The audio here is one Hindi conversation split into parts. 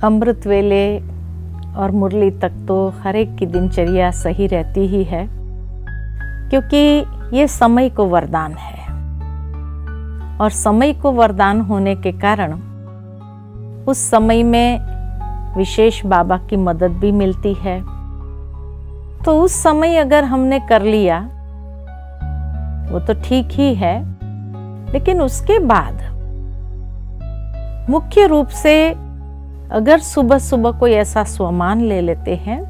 अमृत वेले और मुरली तक तो हर एक की दिनचर्या सही रहती ही है, क्योंकि ये समय को वरदान है और समय को वरदान होने के कारण उस समय में विशेष बाबा की मदद भी मिलती है। तो उस समय अगर हमने कर लिया वो तो ठीक ही है, लेकिन उसके बाद मुख्य रूप से अगर सुबह सुबह कोई ऐसा स्वमान ले लेते हैं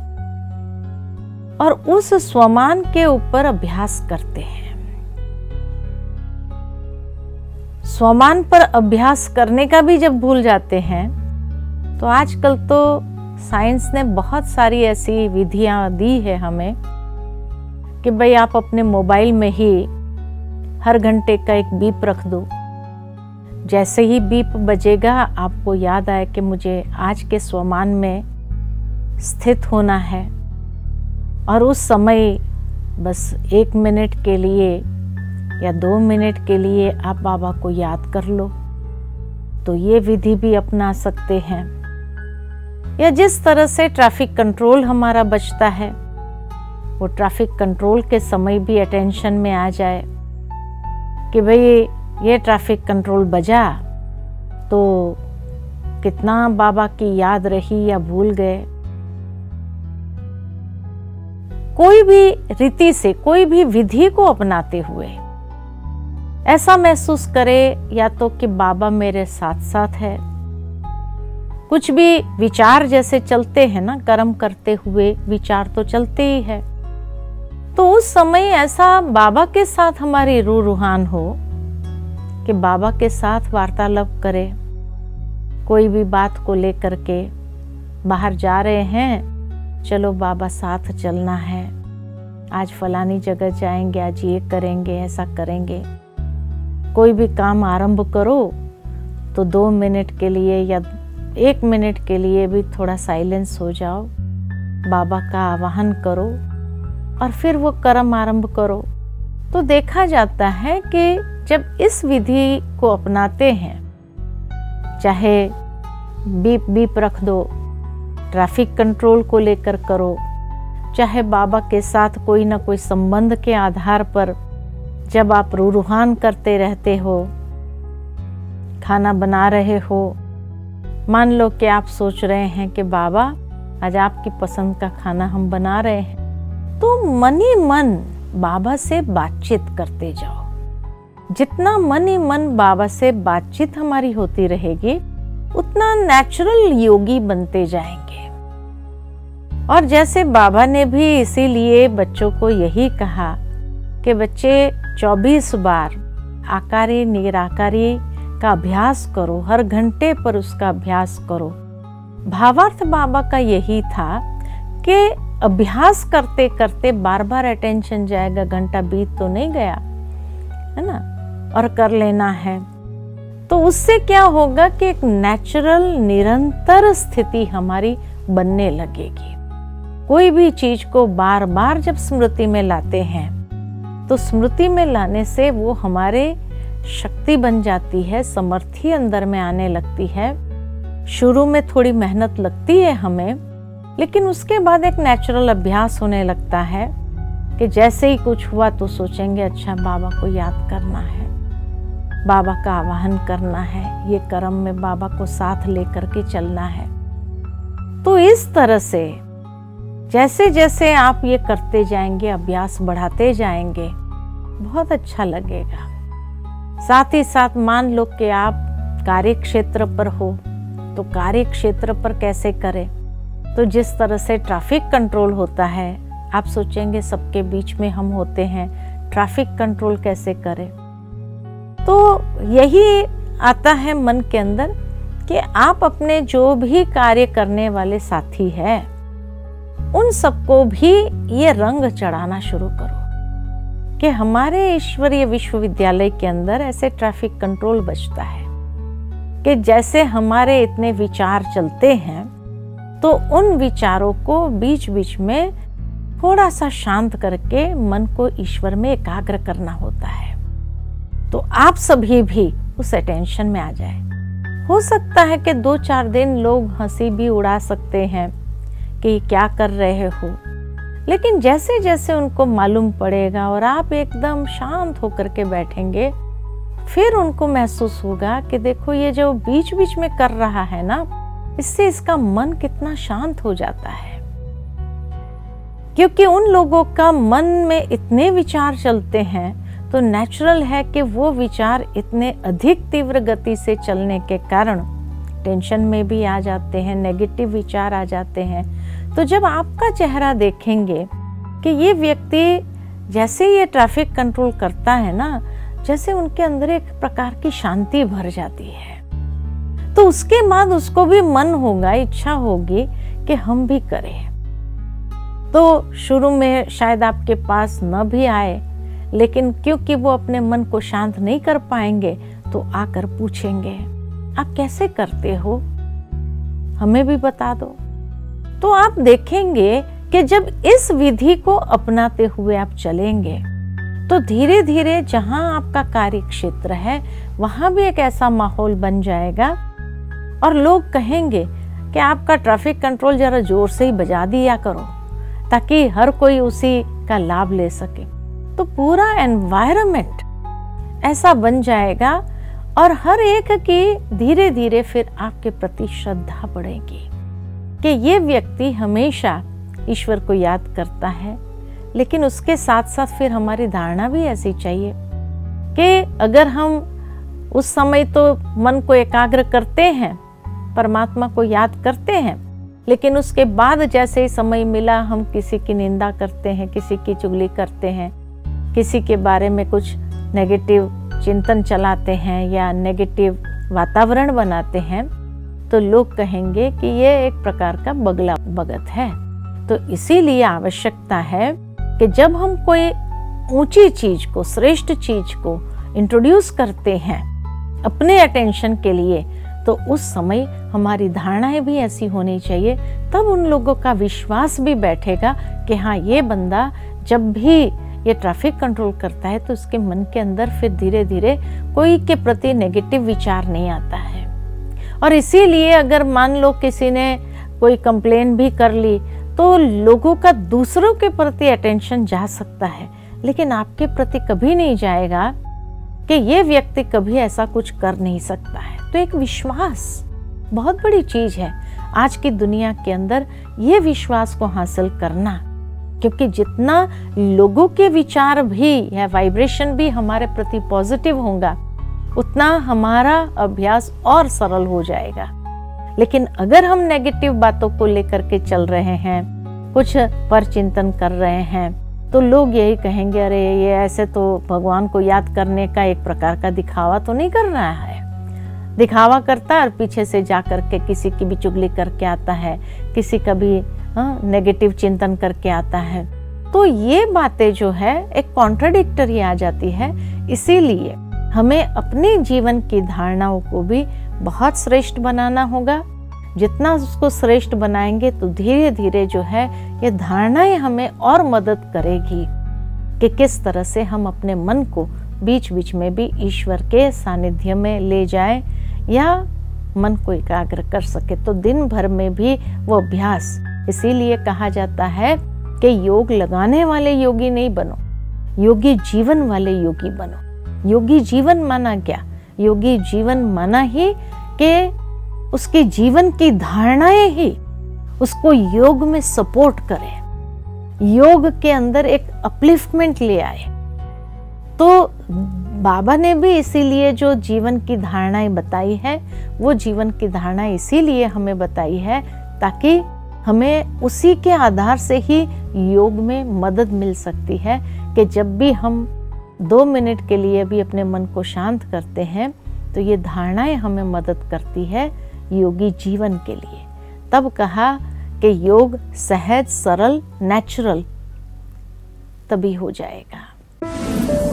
और उस स्वमान के ऊपर अभ्यास करते हैं। स्वमान पर अभ्यास करने का भी जब भूल जाते हैं तो आजकल तो साइंस ने बहुत सारी ऐसी विधियां दी है हमें कि भाई आप अपने मोबाइल में ही हर घंटे का एक बीप रख दो। जैसे ही बीप बजेगा आपको याद आए कि मुझे आज के स्वमान में स्थित होना है, और उस समय बस 1 मिनट के लिए या 2 मिनट के लिए आप बाबा को याद कर लो। तो ये विधि भी अपना सकते हैं। या जिस तरह से ट्रैफिक कंट्रोल हमारा बचता है, वो ट्रैफिक कंट्रोल के समय भी अटेंशन में आ जाए कि भाई ये ट्रैफिक कंट्रोल बजा तो कितना बाबा की याद रही या भूल गए। कोई भी रीति से, कोई भी विधि को अपनाते हुए ऐसा महसूस करे या तो कि बाबा मेरे साथ साथ है। कुछ भी विचार जैसे चलते हैं ना, कर्म करते हुए विचार तो चलते ही है, तो उस समय ऐसा बाबा के साथ हमारी रूह रूहान हो कि बाबा के साथ वार्तालाप करे। कोई भी बात को लेकर के बाहर जा रहे हैं, चलो बाबा साथ चलना है, आज फलानी जगह जाएंगे, आज ये करेंगे, ऐसा करेंगे। कोई भी काम आरंभ करो तो 2 मिनट के लिए या 1 मिनट के लिए भी थोड़ा साइलेंस हो जाओ, बाबा का आवाहन करो और फिर वो कर्म आरंभ करो। तो देखा जाता है कि जब इस विधि को अपनाते हैं, चाहे बीप बीप रख दो, ट्रैफिक कंट्रोल को लेकर करो, चाहे बाबा के साथ कोई ना कोई संबंध के आधार पर जब आप रूहान करते रहते हो, खाना बना रहे हो, मान लो कि आप सोच रहे हैं कि बाबा आज आपकी पसंद का खाना हम बना रहे हैं, तो मन ही मन बाबा से बातचीत करते जाओ। जितना मन ही मन बाबा से बातचीत हमारी होती रहेगी, उतना नेचुरल योगी बनते जाएंगे। और जैसे बाबा ने भी इसीलिए बच्चों को यही कहा कि बच्चे 24 बार आकारी निराकारी का अभ्यास करो, हर घंटे पर उसका अभ्यास करो। भावार्थ बाबा का यही था कि अभ्यास करते करते बार बार अटेंशन जाएगा, घंटा बीत तो नहीं गया है ना, और कर लेना है। तो उससे क्या होगा कि एक नेचुरल निरंतर स्थिति हमारी बनने लगेगी। कोई भी चीज को बार बार जब स्मृति में लाते हैं तो स्मृति में लाने से वो हमारे शक्ति बन जाती है, समर्थी अंदर में आने लगती है। शुरू में थोड़ी मेहनत लगती है हमें, लेकिन उसके बाद एक नेचुरल अभ्यास होने लगता है कि जैसे ही कुछ हुआ तो सोचेंगे अच्छा बाबा को याद करना है, बाबा का आवाहन करना है, ये कर्म में बाबा को साथ लेकर के चलना है। तो इस तरह से जैसे जैसे आप ये करते जाएंगे, अभ्यास बढ़ाते जाएंगे, बहुत अच्छा लगेगा। साथ ही साथ मान लो कि आप कार्य क्षेत्र पर हो, तो कार्य क्षेत्र पर कैसे करें? तो जिस तरह से ट्रैफिक कंट्रोल होता है, आप सोचेंगे सबके बीच में हम होते हैं, ट्रैफिक कंट्रोल कैसे करें? तो यही आता है मन के अंदर कि आप अपने जो भी कार्य करने वाले साथी हैं, उन सबको भी ये रंग चढ़ाना शुरू करो कि हमारे ईश्वरीय विश्वविद्यालय के अंदर ऐसे ट्रैफिक कंट्रोल बचता है कि जैसे हमारे इतने विचार चलते हैं, तो उन विचारों को बीच बीच में थोड़ा सा शांत करके मन को ईश्वर में एकाग्र करना होता है। तो आप सभी भी उस अटेंशन में आ जाए हो सकता है कि 2-4 दिन लोग हंसी भी उड़ा सकते हैं कि क्या कर रहे हो, लेकिन जैसे जैसे उनको मालूम पड़ेगा और आप एकदम शांत होकर के बैठेंगे, फिर उनको महसूस होगा कि देखो ये जो बीच बीच में कर रहा है ना, इससे इसका मन कितना शांत हो जाता है। क्योंकि उन लोगों का मन में इतने विचार चलते हैं, तो नेचुरल है कि वो विचार इतने अधिक तीव्र गति से चलने के कारण टेंशन में भी आ जाते हैं, नेगेटिव विचार आ जाते हैं। तो जब आपका चेहरा देखेंगे कि ये व्यक्ति जैसे ये ट्रैफिक कंट्रोल करता है ना, जैसे उनके अंदर एक प्रकार की शांति भर जाती है, तो उसके बाद उसको भी मन होगा, इच्छा होगी कि हम भी करें। तो शुरू में शायद आपके पास न भी आए, लेकिन क्योंकि वो अपने मन को शांत नहीं कर पाएंगे, तो आकर पूछेंगे आप कैसे करते हो, हमें भी बता दो। तो आप देखेंगे कि जब इस विधि को अपनाते हुए आप चलेंगे, तो धीरे धीरे जहां आपका कार्य क्षेत्र है वहां भी एक ऐसा माहौल बन जाएगा और लोग कहेंगे कि आपका ट्रैफिक कंट्रोल जरा जोर से ही बजा दिया करो, ताकि हर कोई उसी का लाभ ले सके। तो पूरा एनवायरनमेंट ऐसा बन जाएगा और हर एक की धीरे धीरे फिर आपके प्रति श्रद्धा बढ़ेगी कि ये व्यक्ति हमेशा ईश्वर को याद करता है। लेकिन उसके साथ साथ फिर हमारी धारणा भी ऐसी चाहिए कि अगर हम उस समय तो मन को एकाग्र करते हैं, परमात्मा को याद करते हैं, लेकिन उसके बाद जैसे ही समय मिला हम किसी की निंदा करते हैं, किसी की चुगली करते हैं, किसी के बारे में कुछ नेगेटिव चिंतन चलाते हैं या नेगेटिव वातावरण बनाते हैं, तो लोग कहेंगे कि ये एक प्रकार का बगला भगत है। तो इसीलिए आवश्यकता है कि जब हम कोई ऊंची चीज को, श्रेष्ठ चीज को इंट्रोड्यूस करते हैं अपने अटेंशन के लिए, तो उस समय हमारी धारणाएं भी ऐसी होनी चाहिए, तब उन लोगों का विश्वास भी बैठेगा कि हाँ, ये बंदा जब भी ये ट्रैफिक कंट्रोल करता है तो उसके मन के अंदर फिर धीरे धीरे कोई के प्रति नेगेटिव विचार नहीं आता है। और इसीलिए अगर मान लो किसी ने कोई कंप्लेन भी कर ली, तो लोगों का दूसरों के प्रति अटेंशन जा सकता है, लेकिन आपके प्रति कभी नहीं जाएगा कि ये व्यक्ति कभी ऐसा कुछ कर नहीं सकता है। तो एक विश्वास बहुत बड़ी चीज है आज की दुनिया के अंदर, ये विश्वास को हासिल करना। क्योंकि जितना लोगों के विचार भी या वाइब्रेशन भी हमारे प्रति पॉजिटिव होगा, उतना हमारा अभ्यास और सरल हो जाएगा। लेकिन अगर हम नेगेटिव बातों को लेकर के चल रहे हैं, कुछ पर चिंतन कर रहे हैं, तो लोग यही कहेंगे, अरे ये ऐसे तो भगवान को याद करने का एक प्रकार का दिखावा तो नहीं कर रहा है। दिखावा करता है और पीछे से जा करके किसी की भी चुगली करके आता है, किसी का भी नेगेटिव चिंतन करके आता है। तो ये बातें जो है एक कॉन्ट्राडिक्टरी आ जाती है। इसीलिए हमें अपने जीवन की धारणाओं को भी बहुत श्रेष्ठ बनाना होगा। जितना उसको श्रेष्ठ बनाएंगे तो धीरे धीरे जो है ये धारणाएं हमें और मदद करेगी कि किस तरह से हम अपने मन को बीच बीच में भी ईश्वर के सानिध्य में ले जाएं या मन को एकाग्र कर सके। तो दिन भर में भी वो अभ्यास, इसीलिए कहा जाता है कि योग लगाने वाले योगी नहीं बनो, योगी जीवन वाले योगी बनो। योगी जीवन माना क्या? योगी जीवन माना ही कि उसके जीवन की धारणाएं ही उसको योग में सपोर्ट करें, योग के अंदर एक अपलिफ्टमेंट ले आए। तो बाबा ने भी इसीलिए जो जीवन की धारणाएं बताई है, वो जीवन की धारणाएं इसीलिए हमें बताई है ताकि हमें उसी के आधार से ही योग में मदद मिल सकती है कि जब भी हम 2 मिनट के लिए भी अपने मन को शांत करते हैं तो ये धारणाएं हमें मदद करती है योगी जीवन के लिए। तब कहा कि योग सहज, सरल, नेचुरल तभी हो जाएगा।